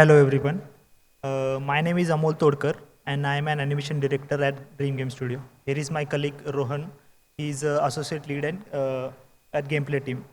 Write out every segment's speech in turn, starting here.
Hello everyone. My name is Amol Todkar and I am an animation director at Dream Game Studio. Here is my colleague Rohan. He is associate lead at gameplay team.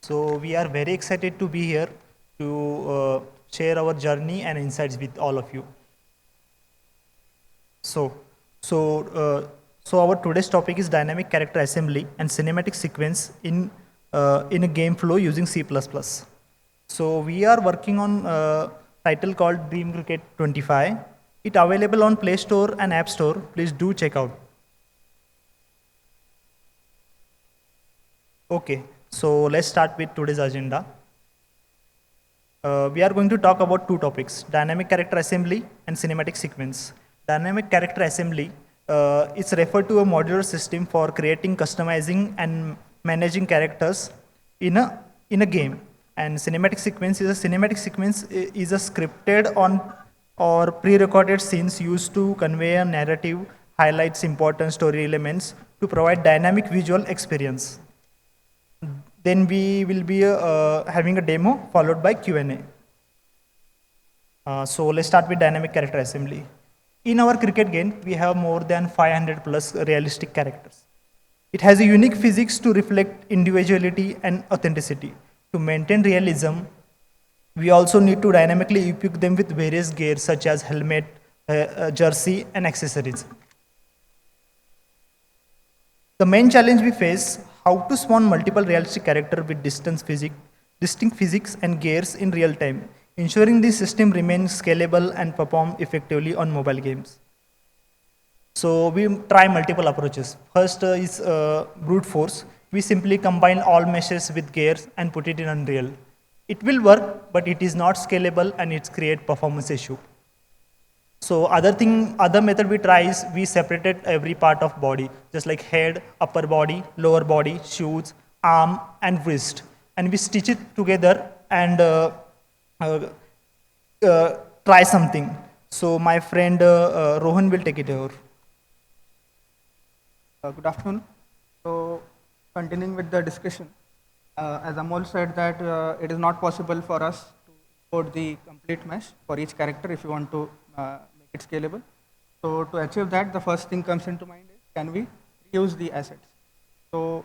So we are very excited to be here to share our journey and insights with all of you. So, so, so our today's topic is dynamic character assembly and cinematic sequence in a game flow using C++. So we are working on a title called Dream Cricket 25. It available on Play Store and App Store. Please do check out. Okay, so let's start with today's agenda. We are going to talk about two topics, dynamic character assembly and cinematic sequence. Dynamic character assembly is referred to a modular system for creating, customizing, and managing characters in a game. And cinematic sequence is a scripted on or pre-recorded scenes used to convey a narrative, highlights important story elements to provide dynamic visual experience. Then we will be having a demo followed by Q&A. So let's start with dynamic character assembly. In our cricket game, we have more than 500 plus realistic characters. It has a unique physics to reflect individuality and authenticity. To maintain realism, we also need to dynamically equip them with various gear such as helmet, jersey, and accessories. The main challenge we face, how to spawn multiple realistic characters with distinct physics and gears in real time, ensuring this system remains scalable and perform effectively on mobile games. So we try multiple approaches. First is brute force. We simply combine all meshes with gears and put it in Unreal. It will work, but it is not scalable and it creates performance issue. So other method we try is we separated every part of body, just like head, upper body, lower body, shoes, arm, and wrist, and we stitch it together and uh, try something. So my friend Rohan will take it over. Good afternoon. So, continuing with the discussion, as Amol said that it is not possible for us to import the complete mesh for each character if you want to make it scalable. So, to achieve that, the first thing comes into mind is can we reuse the assets? So,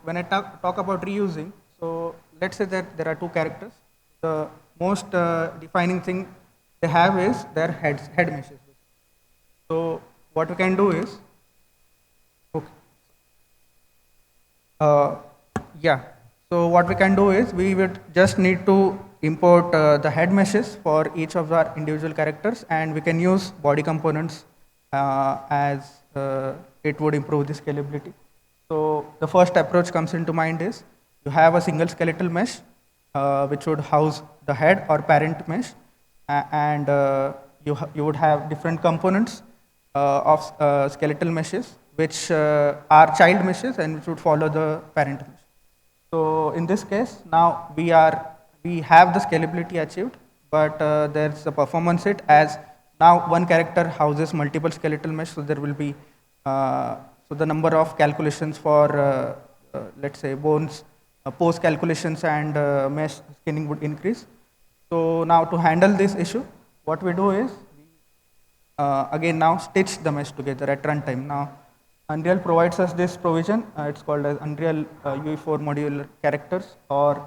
when I talk about reusing, so let's say that there are two characters. The most defining thing they have is their head meshes. So what we can do is, okay. Yeah. So what we can do is we would just need to import the head meshes for each of our individual characters, and we can use body components as it would improve the scalability. So the first approach comes into mind is you have a single skeletal mesh which would house the head or parent mesh, and you would have different components of skeletal meshes which are child meshes and which would follow the parent mesh. So in this case, now we have the scalability achieved, but there's a performance hit as now one character houses multiple skeletal mesh, so there will be so the number of calculations for let's say bones, post calculations and mesh skinning would increase. So now to handle this issue, what we do is again now stitch the mesh together at runtime. Now Unreal provides us this provision. It's called as Unreal UE4 modular characters or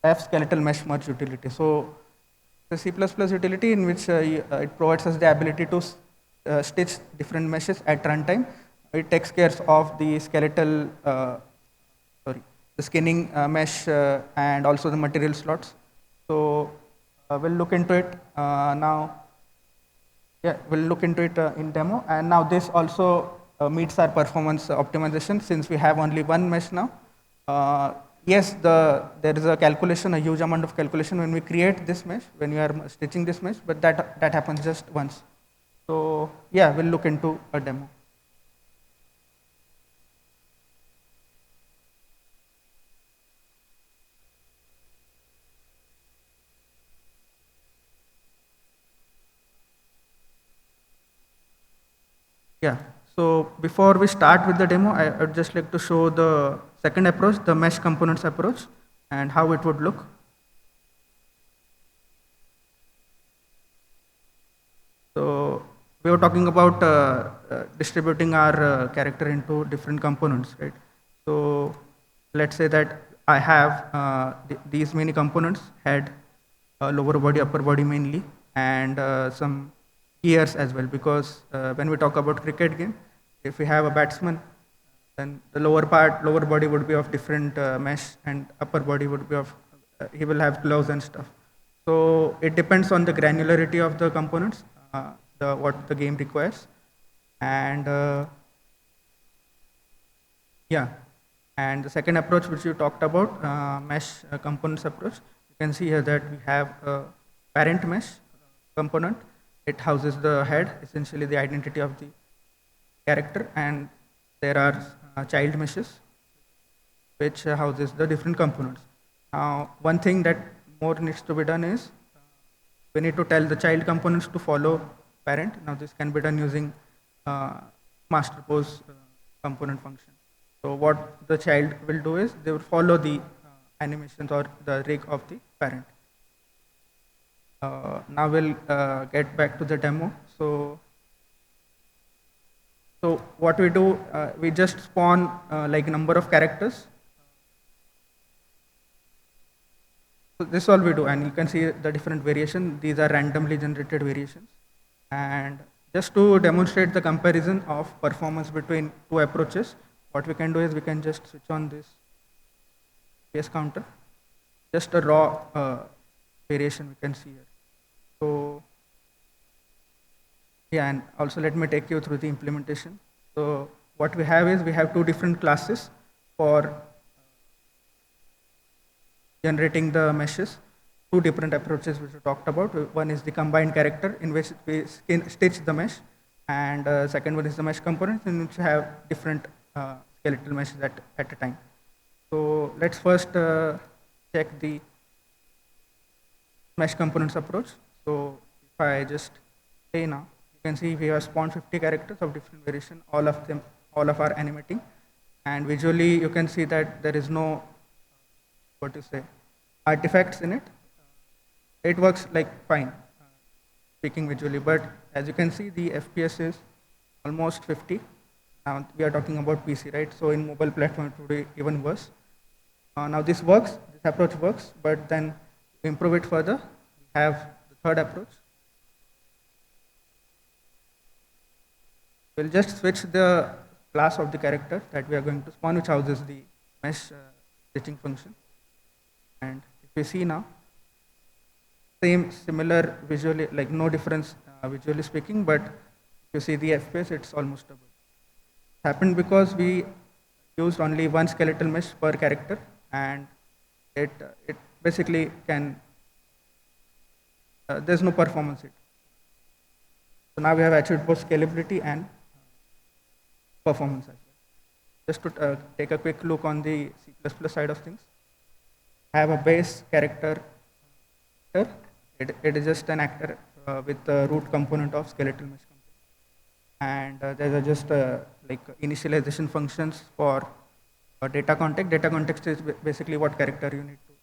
F skeletal mesh merge utility. So the C++ utility in which it provides us the ability to stitch different meshes at runtime. It takes care of the skeletal, the skinning mesh and also the material slots. So we'll look into it now. Yeah, we'll look into it in demo. And now this also meets our performance optimization since we have only one mesh now. Yes, there is a calculation, a huge amount of calculation when we create this mesh, when we are stitching this mesh, but that happens just once. So yeah, we'll look into a demo. Yeah, so before we start with the demo, I would just like to show the second approach, the mesh components approach, and how it would look. we were talking about distributing our character into different components, right? So let's say that I have these many components, head, lower body, upper body mainly, and some ears as well, because when we talk about cricket game, if we have a batsman, then the lower body would be of different mesh, and upper body would be of, he will have gloves and stuff. So it depends on the granularity of the components, what the game requires, and yeah. And the second approach which you talked about, mesh components approach, you can see here that we have a parent mesh component. It houses the head, essentially the identity of the character, and there are child meshes which houses the different components. Now, one thing that more needs to be done is we need to tell the child components to follow parent. Now, this can be done using master pose component function. So what the child will do is they will follow the animations or the rig of the parent. Now we'll get back to the demo. So what we do, we just spawn like a number of characters. So this is all we do, and you can see the different variation. These are randomly generated variations. And just to demonstrate the comparison of performance between two approaches, what we can do is we can just switch on this PS counter, just a raw variation we can see here. So yeah, and also let me take you through the implementation. So what we have is we have two different classes for generating the meshes, two different approaches which we talked about. One is the combined character, in which we stitch the mesh, and second one is the mesh components, in which we have different skeletal meshes at a time. So let's first check the mesh components approach. So if I just say now, you can see we have spawned 50 characters of different variation, all of are animating, and visually you can see that there is no, what to say, artifacts in it. It works like fine, speaking visually, but as you can see, the FPS is almost 50. Now we are talking about PC, right? So in mobile platform it would be even worse. Now this works, this approach works, but then to improve it further, we have the third approach. We'll just switch the class of the character that we are going to spawn, which houses the mesh stitching function. And if we see now, similar visually, like no difference visually speaking, but if you see the FPS, it's almost double. It happened because we used only one skeletal mesh per character, and it basically can, there's no performance hit. So now we have achieved both scalability and performance as well. Just to take a quick look on the C++ side of things, I have a base character. It is just an actor with the root component of skeletal mesh component. And there are just like initialization functions for data context. Data context is basically what character you need to,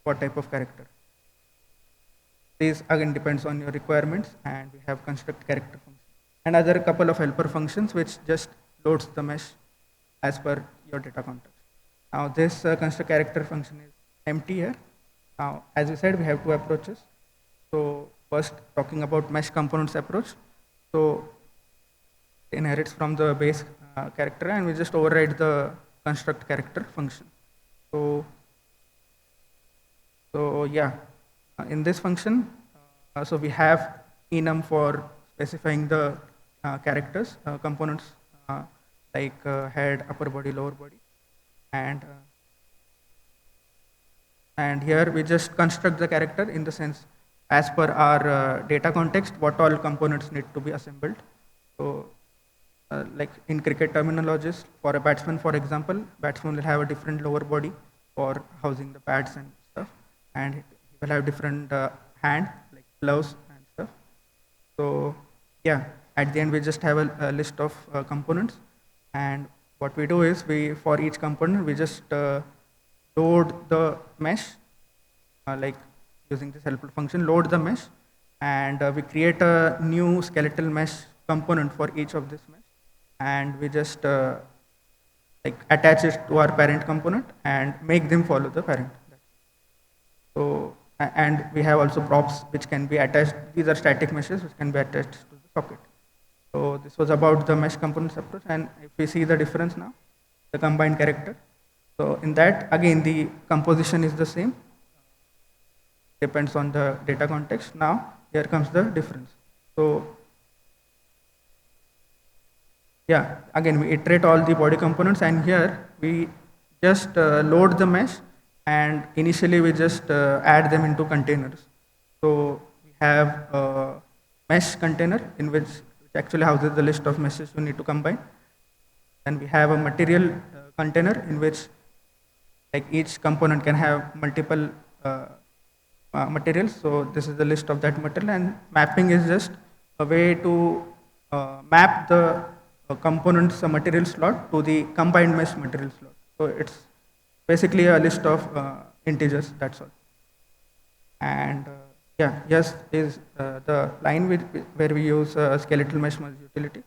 what type of character. This again depends on your requirements, and we have construct character function. And other couple of helper functions which just loads the mesh as per your data context. Now this construct character function is empty here. Now, as we said, we have two approaches. So first, talking about mesh components approach. So it inherits from the base character, and we just override the construct character function. So yeah, in this function, so we have enum for specifying the characters, components like head, upper body, lower body, and here we just construct the character in the sense as per our data context, what all components need to be assembled. So like in cricket terminologies, for a batsman, for example, batsman will have a different lower body for housing the pads and stuff, and he will have different hand, like gloves and stuff. So yeah, at the end we just have a list of components, and what we do is for each component we just load the mesh, like using this helper function, load the mesh, and we create a new skeletal mesh component for each of this mesh, and we just like attach it to our parent component and make them follow the parent. So, and we have also props which can be attached. These are static meshes which can be attached to the socket. So this was about the mesh components approach. And if we see the difference now, the combined character. So in that, again, the composition is the same. Depends on the data context. Now, here comes the difference. So yeah, again, we iterate all the body components, and here we just load the mesh, and initially we just add them into containers. So we have a mesh container in which actually houses the list of meshes you need to combine. And we have a material container in which like each component can have multiple materials. So this is the list of that material, and mapping is just a way to map the components material slot to the combined mesh material slot. So it's basically a list of integers, that's all. And yeah, yes is the line where we use skeletal mesh merge utility.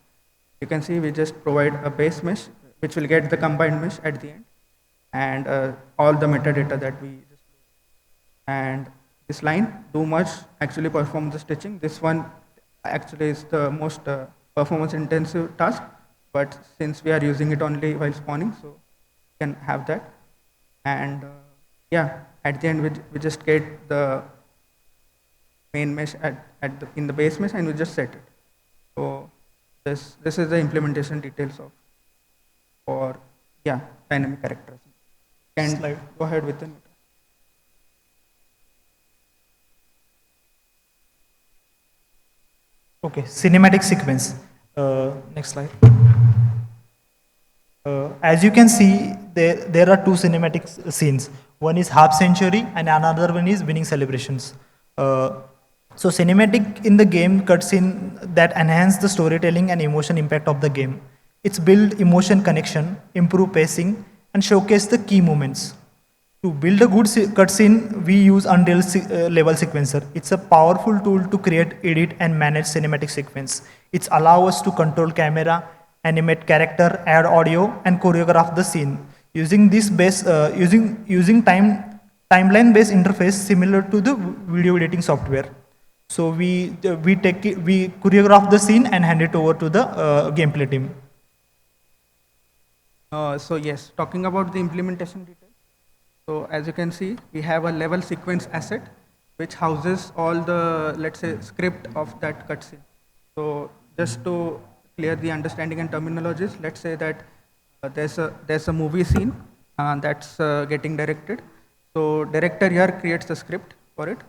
You can see we just provide a base mesh which will get the combined mesh at the end, and all the metadata that we just load. And this line do much actually perform the stitching. This one actually is the most performance intensive task, but since we are using it only while spawning, so we can have that. And yeah, at the end we just get the main mesh in the base mesh, and we just set it. So this is the implementation details of for yeah dynamic characters. And Slide. go ahead with the next. Okay, cinematic sequence. Next slide. As you can see, there are two cinematic scenes. One is half century and another one is winning celebrations. So cinematic in the game cutscene that enhance the storytelling and emotion impact of the game. It's build emotion connection, improve pacing, and showcase the key moments. To build a good cutscene, we use Unreal level sequencer. It's a powerful tool to create, edit, and manage cinematic sequence. It allows us to control camera, animate character, add audio, and choreograph the scene using this base using timeline-based interface similar to the video editing software. So we choreograph the scene and hand it over to the gameplay team. So yes, talking about the implementation details. So as you can see, we have a level sequence asset which houses all the, let's say, script of that cutscene. So just to clear the understanding and terminologies, let's say that there's a movie scene that's getting directed. So director here creates the script for it.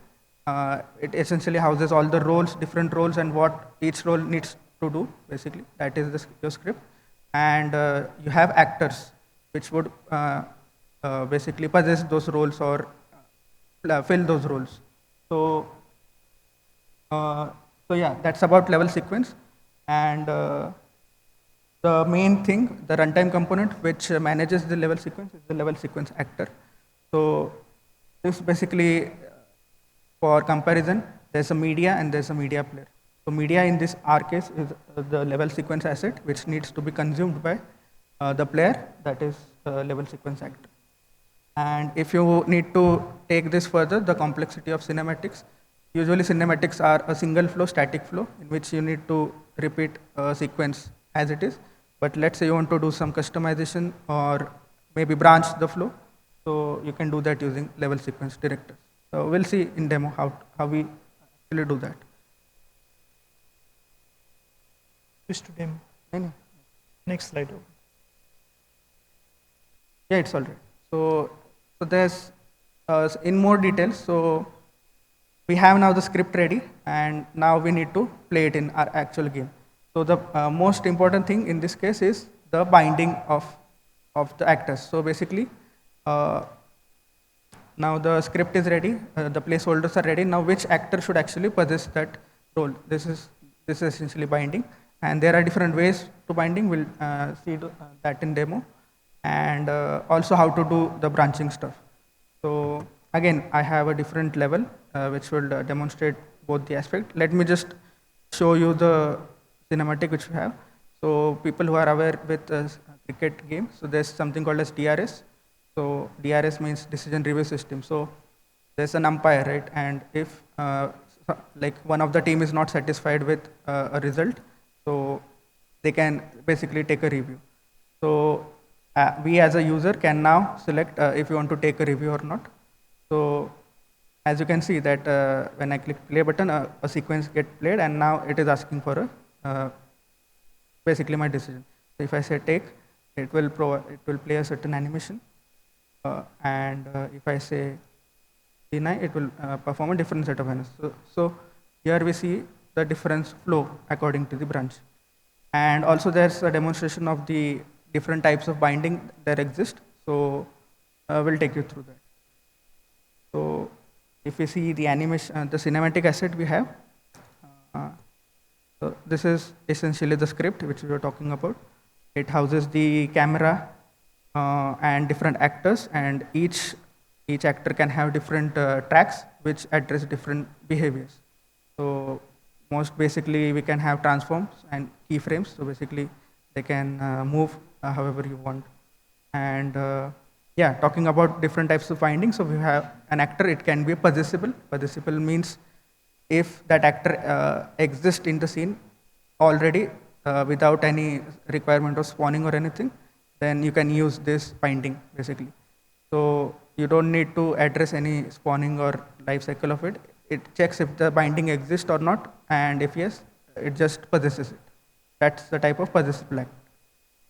It essentially houses all the roles, different roles, and what each role needs to do. Basically, that is your script. And you have actors, which would basically possess those roles or fill those roles. So, so yeah, that's about level sequence. And the main thing, the runtime component, which manages the level sequence, is the level sequence actor. So this basically, for comparison, there's a media and there's a media player. So media in this our case is the level sequence asset, which needs to be consumed by the player, that is level sequence actor. And if you need to take this further, the complexity of cinematics, usually cinematics are a single flow, static flow, in which you need to repeat a sequence as it is. But let's say you want to do some customization or maybe branch the flow, so you can do that using level sequence directors. So we'll see in demo how we actually do that. Switch to demo. Any? Next slide. Yeah, it's all right. So there's in more details. So we have now the script ready, and now we need to play it in our actual game. So the most important thing in this case is the binding of the actors. So basically, now the script is ready, the placeholders are ready. Now which actor should actually possess that role? This is essentially binding, and there are different ways to binding. We'll see that in demo, and also how to do the branching stuff. So again, I have a different level which will demonstrate both the aspect. Let me just show you the cinematic which we have. So people who are aware with cricket game, so there's something called as DRS. So DRS means decision review system. So there's an umpire, right? And if like one of the team is not satisfied with a result, so they can basically take a review. So we as a user can now select if you want to take a review or not. So as you can see that when I click play button, a sequence get played, and now it is asking for a basically my decision. So if I say take, it will play a certain animation, and if I say deny, it will perform a different set of animations. So here we see the difference flow according to the branch, and also there's a demonstration of the different types of binding that exist. So we'll take you through that. So if we see the animation, the cinematic asset we have, so this is essentially the script which we were talking about. It houses the camera and different actors, and each actor can have different tracks which address different behaviors. So most basically we can have transforms and keyframes. So basically they can move however you want. And yeah, talking about different types of bindings. So we have an actor, it can be possessible. Possessible means if that actor exists in the scene already without any requirement of spawning or anything, then you can use this binding basically. So you don't need to address any spawning or life cycle of it. It checks if the binding exists or not, and if yes, it just possesses it. That's the type of possessible act.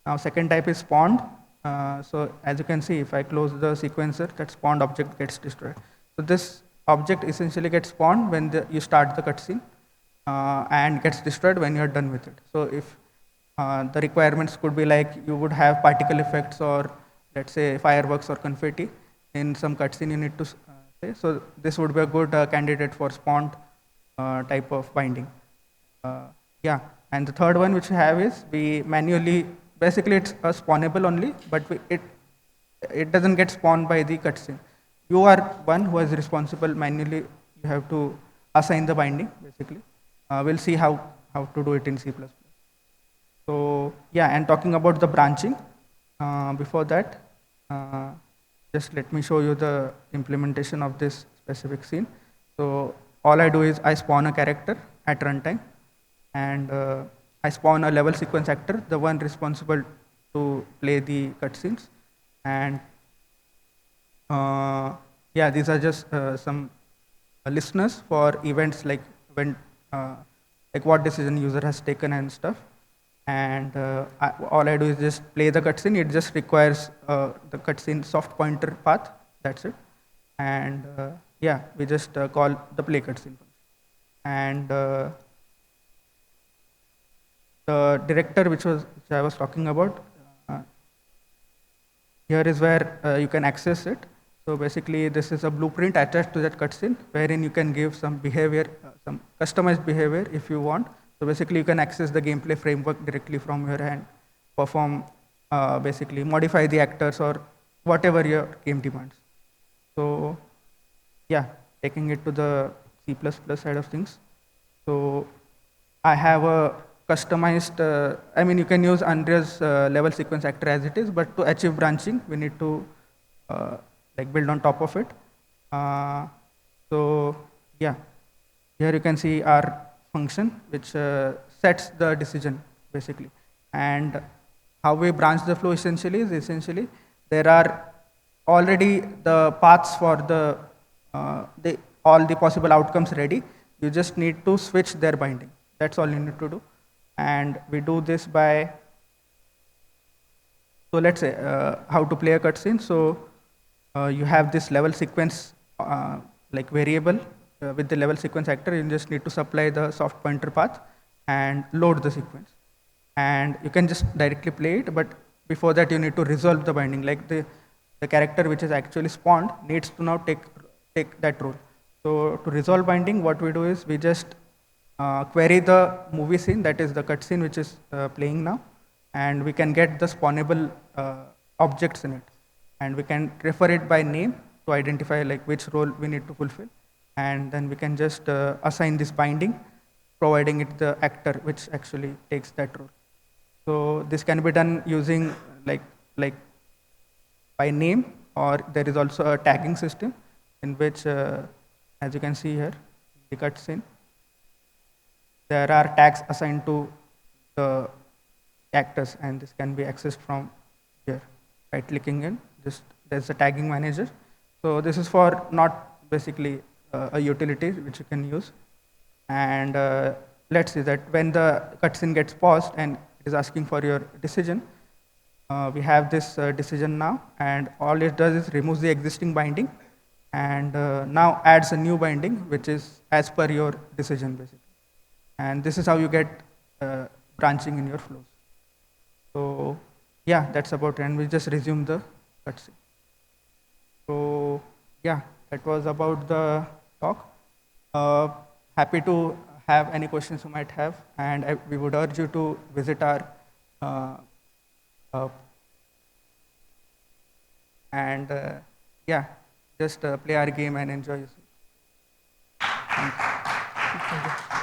Now second type is spawned. So as you can see, if I close the sequencer, that spawned object gets destroyed. So this object essentially gets spawned when you start the cutscene and gets destroyed when you're done with it. So if the requirements could be like you would have particle effects or let's say fireworks or confetti in some cutscene you need to say. So this would be a good candidate for spawned type of binding. Yeah, and the third one which we have is we manually, basically it's a spawnable only, but it doesn't get spawned by the cutscene. You are one who is responsible manually. You have to assign the binding basically. We'll see how to do it in C++. So yeah, and talking about the branching, before that, just let me show you the implementation of this specific scene. So all I do is I spawn a character at runtime, and I spawn a level sequence actor, the one responsible to play the cutscenes. And yeah, these are just some listeners for events like when, like what decision user has taken and stuff. And all I do is just play the cutscene. It just requires the cutscene soft pointer path. That's it. And yeah, we just call the play cutscene function. And the director which I was talking about, here is where you can access it. So basically, this is a blueprint attached to that cutscene, wherein you can give some behavior, some customized behavior if you want. So basically, you can access the gameplay framework directly from here and perform, basically modify the actors or whatever your game demands. So yeah, taking it to the C++ side of things. So I have a customized, I mean, you can use Unreal's level sequence actor as it is, but to achieve branching, we need to like build on top of it. So yeah, here you can see our function which sets the decision basically. And how we branch the flow essentially is there are already the paths for the all the possible outcomes ready. You just need to switch their binding. That's all you need to do. And we do this by, so let's say how to play a cutscene. So you have this level sequence like variable with the level sequence actor. You just need to supply the soft pointer path and load the sequence. And you can just directly play it, but before that you need to resolve the binding. Like the character which is actually spawned needs to now take that role. So to resolve binding, what we do is we just query the movie scene, that is the cutscene which is playing now, and we can get the spawnable objects in it, and we can refer it by name to identify like which role we need to fulfill, and then we can just assign this binding providing it the actor which actually takes that role. So this can be done using like by name, or there is also a tagging system in which, as you can see here, the cutscene, there are tags assigned to the actors, and this can be accessed from here. Right clicking in, just there's a tagging manager. So this is for not basically a utility which you can use. And let's see that when the cutscene gets paused and it is asking for your decision, we have this decision now, and all it does is removes the existing binding and now adds a new binding which is as per your decision basically. And this is how you get branching in your flows. So yeah, that's about it, and we just resume the cutscene. So yeah, that was about the talk. Happy to have any questions you might have, and we would urge you to visit our uh, and yeah, just play our game and enjoy yourself. Thank you. Thank you.